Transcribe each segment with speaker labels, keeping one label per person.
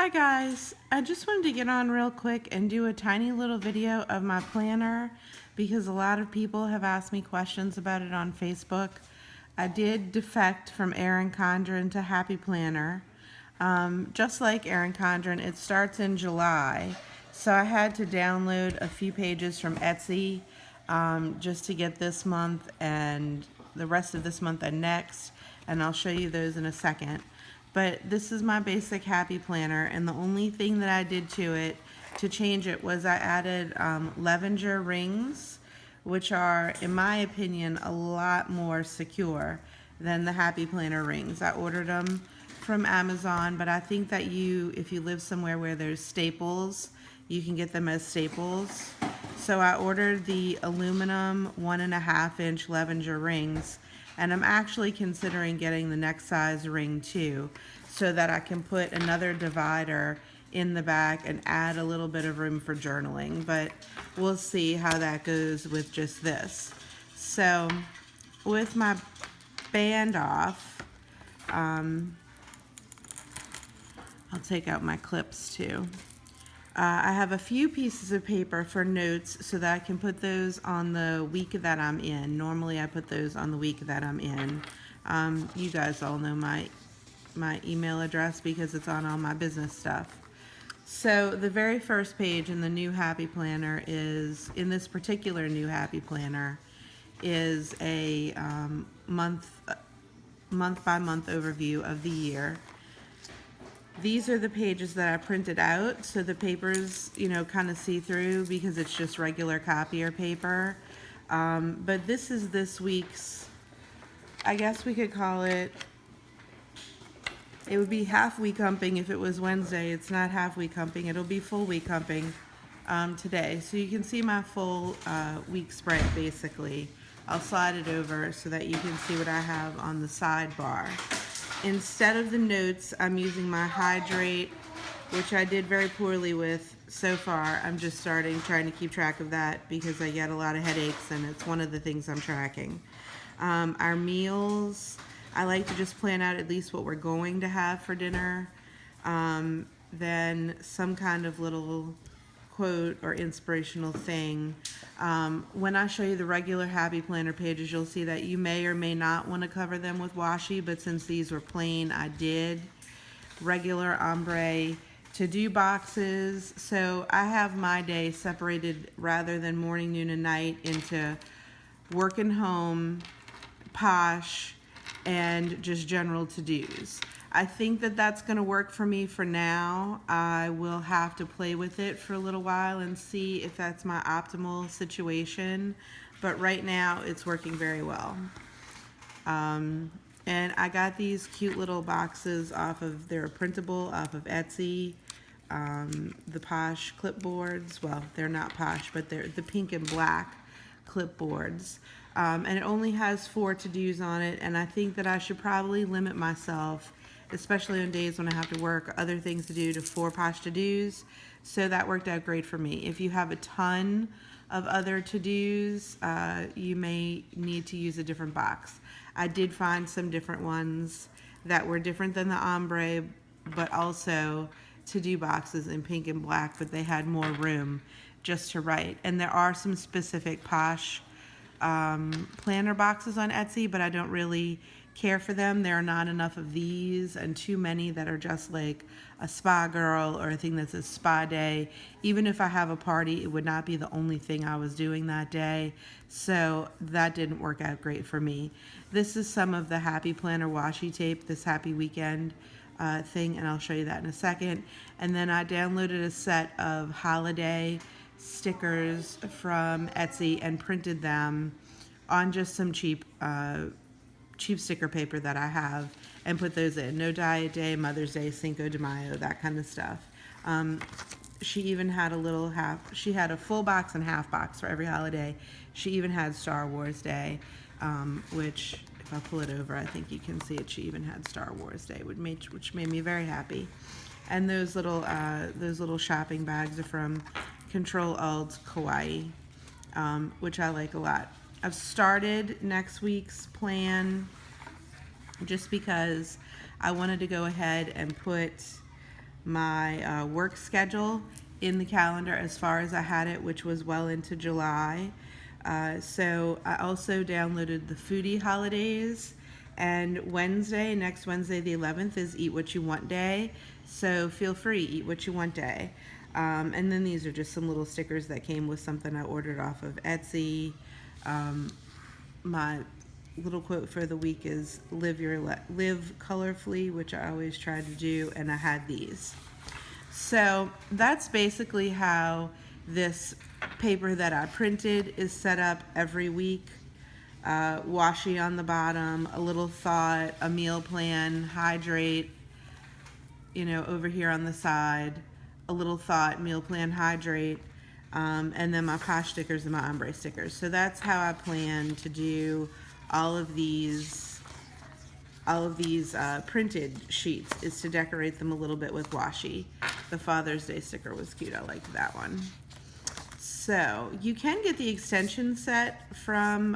Speaker 1: Hi guys, I just wanted to get on real quick and do a tiny little video of my planner because a lot of people have asked me questions about it on Facebook. I did defect from Erin Condren to Happy Planner. Just like Erin Condren, it starts in July, so I had to download a few pages from Etsy just to get this month and the rest of this month and next, and I'll show you those in a second. But this is my basic Happy Planner, and the only thing that I did to it to change it was I added Levenger rings, which are, in my opinion, a lot more secure than the Happy Planner rings. I ordered them from Amazon, but I think that if you live somewhere where there's staples, you can get them as staples. So I ordered the aluminum 1.5-inch Levenger rings, and I'm actually considering getting the next size ring too, so that I can put another divider in the back and add a little bit of room for journaling, but we'll see how that goes with just this. So with my band off, I'll take out my clips too. I have a few pieces of paper for notes so that I can put those on the week that I'm in. Normally I put those on the week that I'm in. You guys all know my email address because it's on all my business stuff. So the very first page in the new Happy Planner is, in this particular new Happy Planner, is a month by month overview of the year. These are the pages that I printed out, so the paper's, kind of see-through because it's just regular copier paper. But this is this week's, I guess we could call it would be half week humping if it was Wednesday. It's not half week humping, it'll be full week humping today. So you can see my full week spread basically. I'll slide it over so that you can see what I have on the sidebar. Instead of the notes, I'm using my Hydrate, which I did very poorly with so far. I'm just trying to keep track of that because I get a lot of headaches and it's one of the things I'm tracking. Our meals, I like to just plan out at least what we're going to have for dinner. Then some kind of little quote or inspirational thing. When I show you the regular Happy Planner pages, you'll see that you may or may not want to cover them with washi, but since these were plain, I did. Regular ombre to-do boxes. So I have my day separated rather than morning, noon, and night into work and home, posh, and just general to-dos. I think that that's going to work for me for now. I will have to play with it for a little while and see if that's my optimal situation. But right now, it's working very well. And I got these cute little boxes they're printable off of Etsy. The Posh clipboards. Well, they're not Posh, but they're the pink and black clipboards. And it only has 4 to-dos on it. And I think that I should probably limit myself, especially on days when I have to work, other things to do, to 4 Posh to-dos. So that worked out great for me. If you have a ton of other to-dos, you may need to use a different box. I did find some different ones that were different than the ombre, but also to-do boxes in pink and black, but they had more room just to write. And there are some specific Posh planner boxes on Etsy, but I don't really care for them. There are not enough of these and too many that are just like a spa girl or a thing that says spa day. Even if I have a party, it would not be the only thing I was doing that day. So that didn't work out great for me. This is some of the Happy Planner washi tape, this Happy Weekend thing, and I'll show you that in a second. And then I downloaded a set of holiday stickers from Etsy and printed them on just some cheap sticker paper that I have and put those in. No Diet Day, Mother's Day, Cinco de Mayo, that kind of stuff. She even had she had a full box and half box for every holiday. She even had Star Wars Day, which if I pull it over, I think you can see it. She even had Star Wars Day, which made me very happy. And those little shopping bags are from Control Alt Kawaii, which I like a lot. I've started next week's plan just because I wanted to go ahead and put my work schedule in the calendar as far as I had it, which was well into July. So I also downloaded the foodie holidays, and next Wednesday the 11th is Eat What You Want Day. So feel free, eat what you want day. And then these are just some little stickers that came with something I ordered off of Etsy. My little quote for the week is live colorfully, which I always try to do, and I had these. So that's basically how this paper that I printed is set up every week. Washi on the bottom, a little thought, a meal plan, hydrate, over here on the side, a little thought, meal plan, hydrate, and then my posh stickers and my ombre stickers. So that's how I plan to do all of these printed sheets, is to decorate them a little bit with washi. The Father's Day sticker was cute. I liked that one. So you can get the extension set from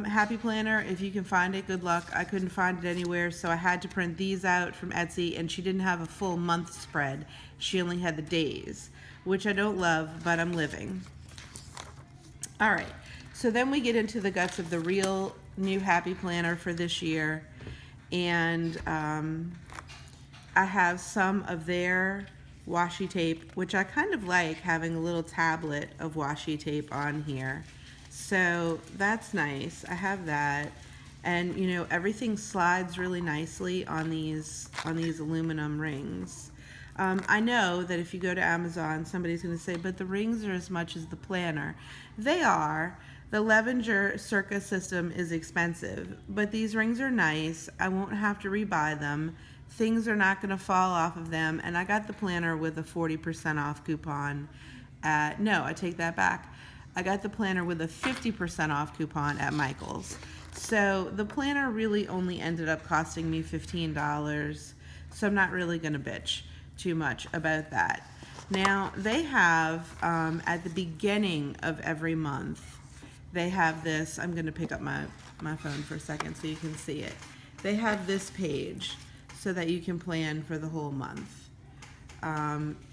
Speaker 1: Happy Planner if you can find it. Good luck. I couldn't find it anywhere, so I had to print these out from Etsy, and she didn't have a full month spread. She only had the days, which I don't love, but I'm living. All right, so then we get into the guts of the real new Happy Planner for this year, and I have some of their washi tape, which I kind of like having a little tablet of washi tape on here. So that's nice. I have that, and everything slides really nicely on these aluminum rings. I know that if you go to Amazon, somebody's going to say, but the rings are as much as the planner. They are. The Levenger Circa system is expensive, but these rings are nice. I won't have to rebuy them. Things are not going to fall off of them, and I got the planner with a 40% off coupon. No, I take that back. I got the planner with a 50% off coupon at Michael's. So the planner really only ended up costing me $15, so I'm not really going to bitch too much about that. Now, they have, at the beginning of every month, they have this. I'm going to pick up my phone for a second so you can see it. They have this page so that you can plan for the whole month.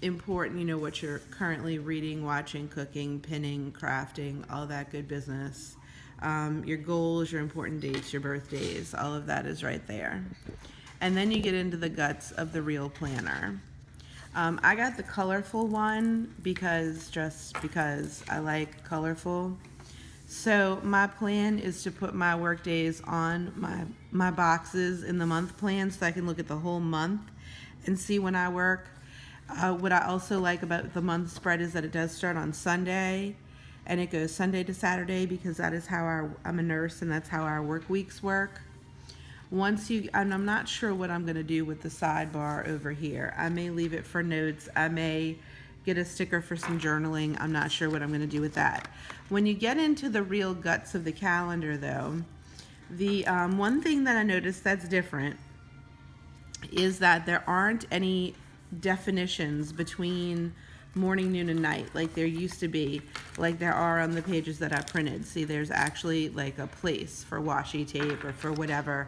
Speaker 1: Important, what you're currently reading, watching, cooking, pinning, crafting, all that good business. Your goals, your important dates, your birthdays, all of that is right there. And then you get into the guts of the real planner. I got the colorful one because I like colorful. So my plan is to put my work days on my boxes in the month plan so I can look at the whole month and see when I work. What I also like about the month spread is that it does start on Sunday, and it goes Sunday to Saturday, because that is how I'm a nurse, and that's how our work weeks work. And I'm not sure what I'm going to do with the sidebar over here. I may leave it for notes. I may get a sticker for some journaling. I'm not sure what I'm going to do with that. When you get into the real guts of the calendar, though, the one thing that I noticed that's different is that there aren't any definitions between morning, noon, and night like there used to be, like there are on the pages that I printed. See, there's actually like a place for washi tape or for whatever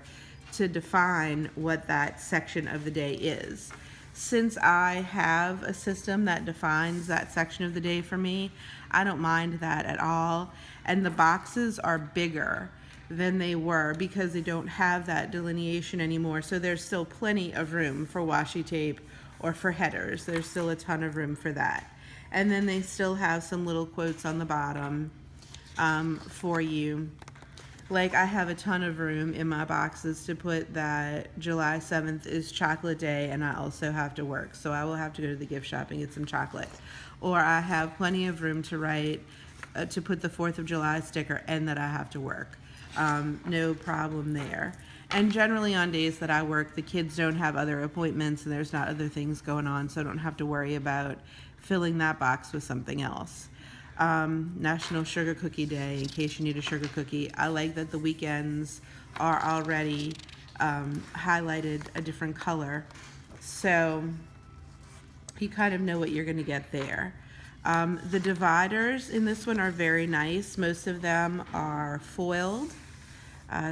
Speaker 1: to define what that section of the day is. Since I have a system that defines that section of the day for me, I don't mind that at all. And the boxes are bigger than they were because they don't have that delineation anymore. So there's still plenty of room for washi tape or for headers. There's still a ton of room for that. And then they still have some little quotes on the bottom for you. Like, I have a ton of room in my boxes to put that July 7th is chocolate day and I also have to work. So I will have to go to the gift shop and get some chocolate. Or I have plenty of room to write, to put the 4th of July sticker and that I have to work. No problem there. And generally on days that I work, the kids don't have other appointments and there's not other things going on, so I don't have to worry about filling that box with something else. National Sugar Cookie Day, in case you need a sugar cookie. I like that the weekends are already highlighted a different color, so you kind of know what you're going to get there. The dividers in this one are very nice. Most of them are foiled,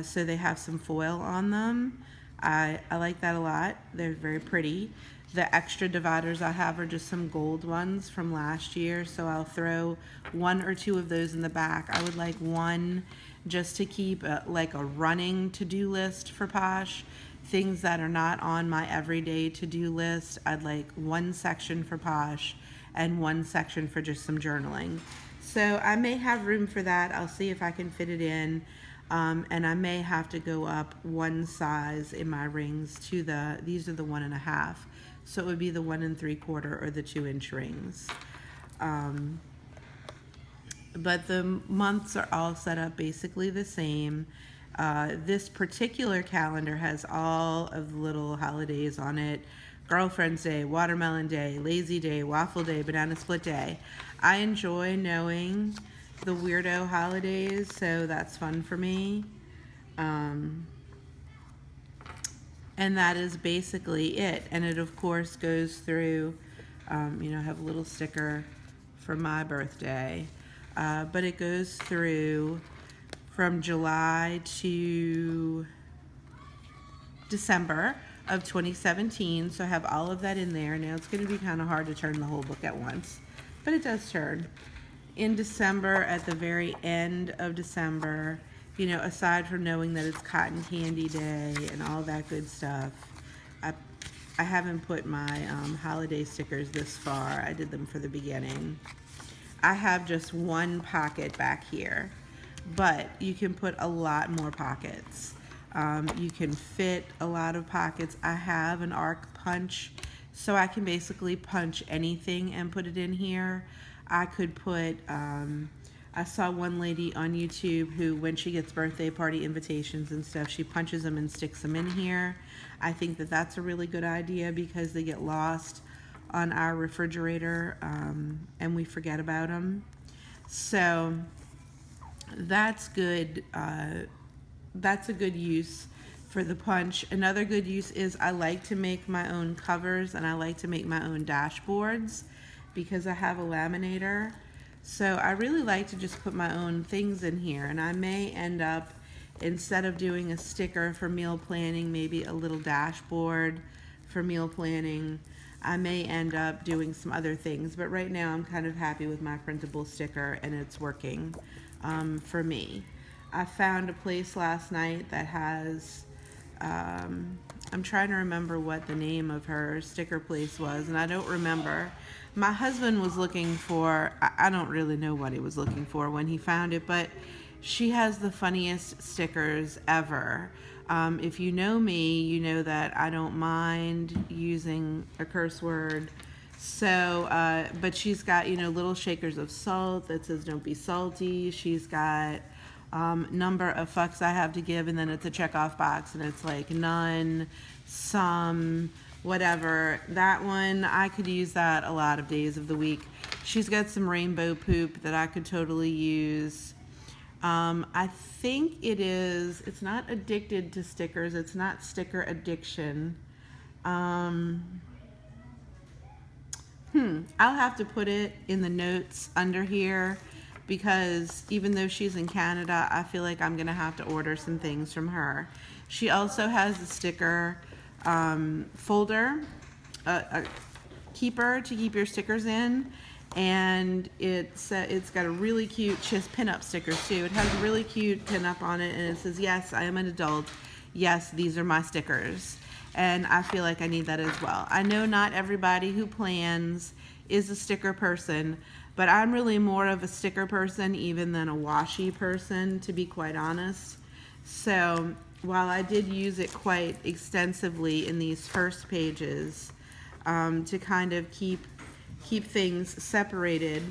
Speaker 1: so they have some foil on them. I like that a lot. They're very pretty. The extra dividers I have are just some gold ones from last year, so I'll throw one or two of those in the back. I would like one just to keep like a running to-do list for Posh. Things that are not on my everyday to-do list, I'd like one section for Posh and one section for just some journaling. So I may have room for that. I'll see if I can fit it in. And I may have to go up one size in my rings to these are the 1.5. So it would be the 1 3/4 or the 2-inch rings. But the months are all set up basically the same. This particular calendar has all of the little holidays on it. Girlfriend's Day, Watermelon Day, Lazy Day, Waffle Day, Banana Split Day. I enjoy knowing the weirdo holidays, so that's fun for me. And that is basically it. And it, of course, goes through, I have a little sticker for my birthday. But it goes through from July to December of 2017. So I have all of that in there. Now it's going to be kind of hard to turn the whole book at once, but it does turn. In December, at the very end of December, aside from knowing that it's Cotton Candy Day and all that good stuff, I haven't put my holiday stickers this far. I did them for the beginning. I have just one pocket back here, but you can put a lot more pockets. You can fit a lot of pockets. I have an arc punch, so I can basically punch anything and put it in here. I could put, I saw one lady on YouTube who, when she gets birthday party invitations and stuff, she punches them and sticks them in here. I think that that's a really good idea because they get lost on our refrigerator and we forget about them. So that's good. That's a good use for the punch. Another good use is I like to make my own covers and I like to make my own dashboards because I have a laminator. So I really like to just put my own things in here, and I may end up, instead of doing a sticker for meal planning, maybe a little dashboard for meal planning. I may end up doing some other things, but right now I'm kind of happy with my printable sticker and it's working for me. I found a place last night that has, I'm trying to remember what the name of her sticker place was, and I don't remember. My husband was looking for, I don't really know what he was looking for when he found it, but she has the funniest stickers ever. If you know me, you know that I don't mind using a curse word. So, but she's got, little shakers of salt that says don't be salty. She's got number of fucks I have to give, and then it's a check off box, and it's like none, some, whatever. That one, I could use that a lot of days of the week. She's got some rainbow poop that I could totally use. I think it's not addicted to stickers. It's not sticker addiction. I'll have to put it in the notes under here because even though she's in Canada, I feel like I'm going to have to order some things from her. She also has a sticker folder, a keeper to keep your stickers in. And it's got a really cute, she has pin-up stickers too. It has a really cute pin-up on it, and it says, yes, I am an adult. Yes, these are my stickers. And I feel like I need that as well. I know not everybody who plans is a sticker person, but I'm really more of a sticker person even than a washi person, to be quite honest. So while I did use it quite extensively in these first pages to kind of keep things separated,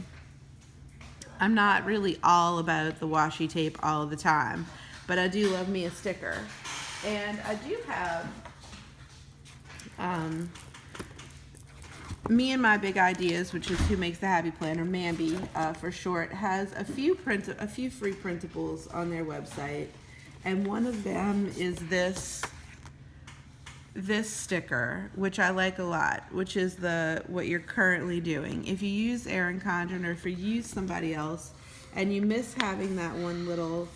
Speaker 1: I'm not really all about the washi tape all of the time, but I do love me a sticker. And I do have Me and My Big Ideas, which is Who Makes the Happy Planner, Mambi for short, has a few free printables on their website, and one of them is this sticker, which I like a lot, which is what you're currently doing. If you use Erin Condren, or if you use somebody else and you miss having that one little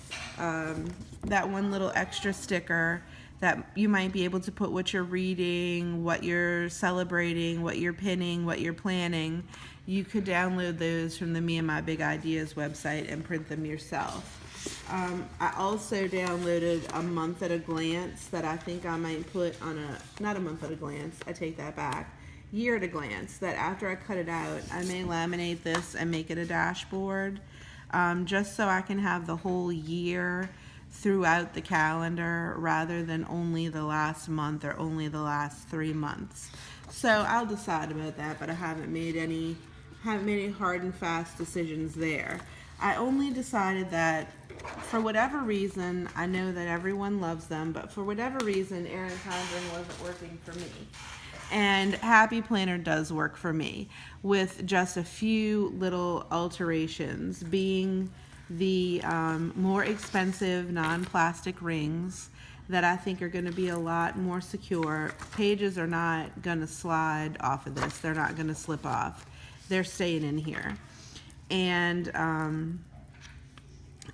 Speaker 1: extra sticker that you might be able to put what you're reading, what you're celebrating, what you're pinning, what you're planning. You could download those from the Me and My Big Ideas website and print them yourself. I also downloaded a month at a glance that I think I might put on not a month at a glance, I take that back, year at a glance, that after I cut it out, I may laminate this and make it a dashboard, just so I can have the whole year throughout the calendar rather than only the last month or only the last 3 months. So I'll decide about that, but I haven't made any hard and fast decisions there. I only decided that for whatever reason, I know that everyone loves them, but for whatever reason, Erin Condren wasn't working for me. And Happy Planner does work for me, with just a few little alterations, being the more expensive non-plastic rings that I think are going to be a lot more secure. Pages are not going to slide off of this. They're not going to slip off. They're staying in here. And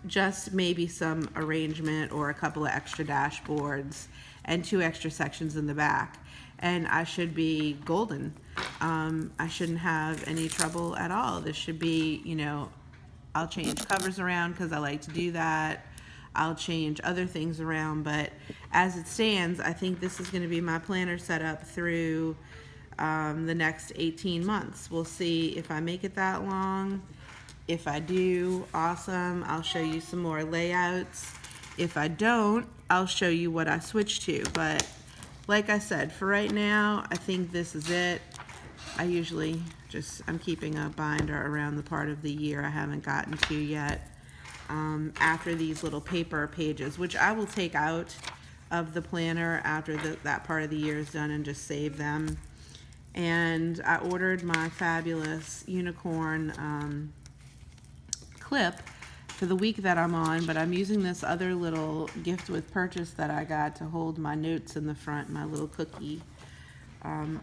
Speaker 1: just maybe some arrangement or a couple of extra dashboards and 2 extra sections in the back. And I should be golden. I shouldn't have any trouble at all. This should be, I'll change covers around because I like to do that. I'll change other things around, but as it stands, I think this is going to be my planner setup through the next 18 months. We'll see if I make it that long. If I do, awesome. I'll show you some more layouts. If I don't, I'll show you what I switch to. But like I said, for right now, I think this is it. I usually I'm keeping a binder around the part of the year I haven't gotten to yet. After these little paper pages, which I will take out of the planner after that part of the year is done and just save them. And I ordered my fabulous unicorn clip for the week that I'm on, but I'm using this other little gift with purchase that I got to hold my notes in the front, my little cookie,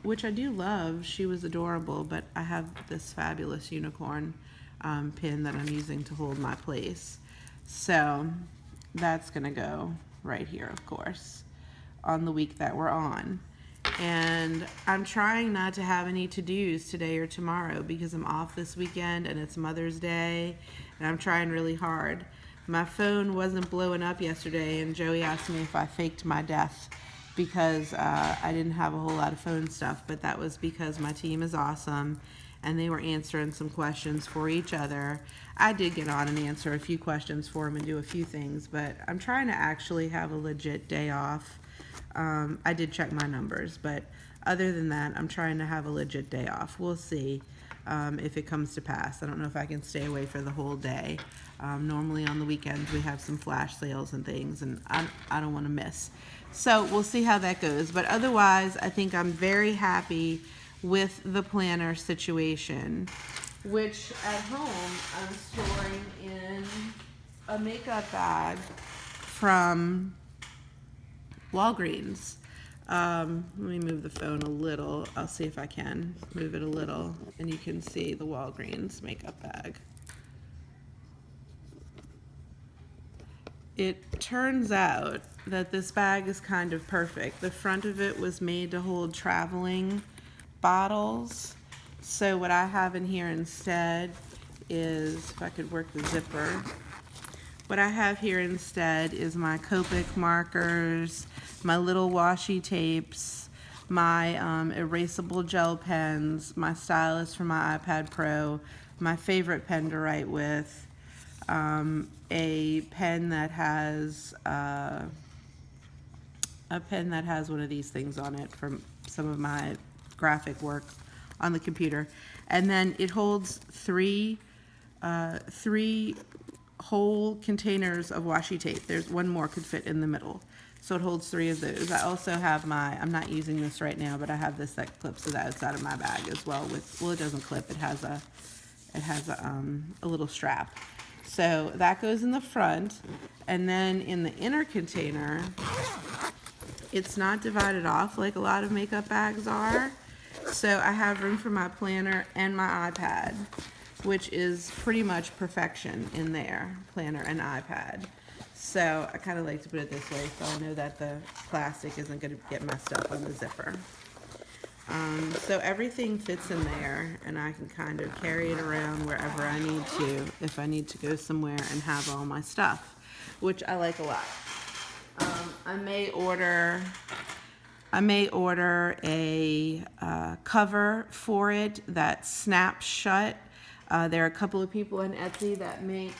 Speaker 1: which I do love. She was adorable, but I have this fabulous unicorn pin that I'm using to hold my place. So that's gonna go right here, of course, on the week that we're on. And I'm trying not to have any to-dos today or tomorrow because I'm off this weekend and it's Mother's Day, and I'm trying really hard. My phone wasn't blowing up yesterday, and Joey asked me if I faked my death because I didn't have a whole lot of phone stuff, but that was because my team is awesome and they were answering some questions for each other. I did get on and answer a few questions for them and do a few things, but I'm trying to actually have a legit day off. I did check my numbers, but other than that, I'm trying to have a legit day off. We'll see if it comes to pass. I don't know if I can stay away for the whole day. Normally on the weekends we have some flash sales and things, and I don't want to miss. So we'll see how that goes. But otherwise, I think I'm very happy with the planner situation, which at home I'm storing in a makeup bag from Walgreens. Let me move the phone a little. I'll see if I can move it a little, and you can see the Walgreens makeup bag. It turns out that this bag is kind of perfect. The front of it was made to hold traveling bottles. So what I have in here instead is, if I could work the zipper, what I have here instead is my Copic markers, my little washi tapes, my erasable gel pens, my stylus for my iPad Pro, my favorite pen to write with, a pen that has one of these things on it from some of my graphic work on the computer, and then it holds three whole containers of washi tape. There's one more could fit in the middle, so it holds 3 of those. I also have I'm not using this right now, but I have this that clips to the outside of my bag as well. It doesn't clip. It has a little strap. So that goes in the front, and then in the inner container, it's not divided off like a lot of makeup bags are. So I have room for my planner and my iPad, which is pretty much perfection in there, planner and iPad. So I kind of like to put it this way so I know that the plastic isn't going to get messed up on the zipper. So everything fits in there, and I can kind of carry it around wherever I need to if I need to go somewhere and have all my stuff, which I like a lot. I may order a cover for it that snaps shut. There are a couple of people on Etsy that make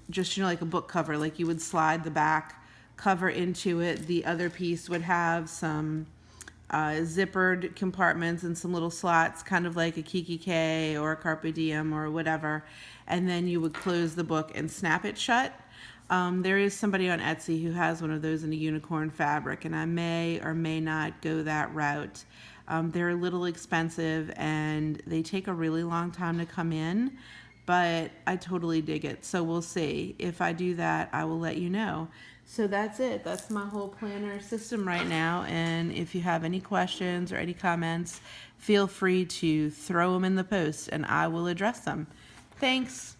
Speaker 1: just, you know, like a book cover, like you would slide the back cover into it. The other piece would have some zippered compartments and some little slots, kind of like a Kiki K or a Carpe Diem or whatever, and then you would close the book and snap it shut. There is somebody on Etsy who has one of those in a unicorn fabric, and I may or may not go that route. They're a little expensive and they take a really long time to come in, but I totally dig it. So we'll see. If I do that, I will let you know. So that's it. That's my whole planner system right now. And if you have any questions or any comments, feel free to throw them in the post and I will address them. Thanks.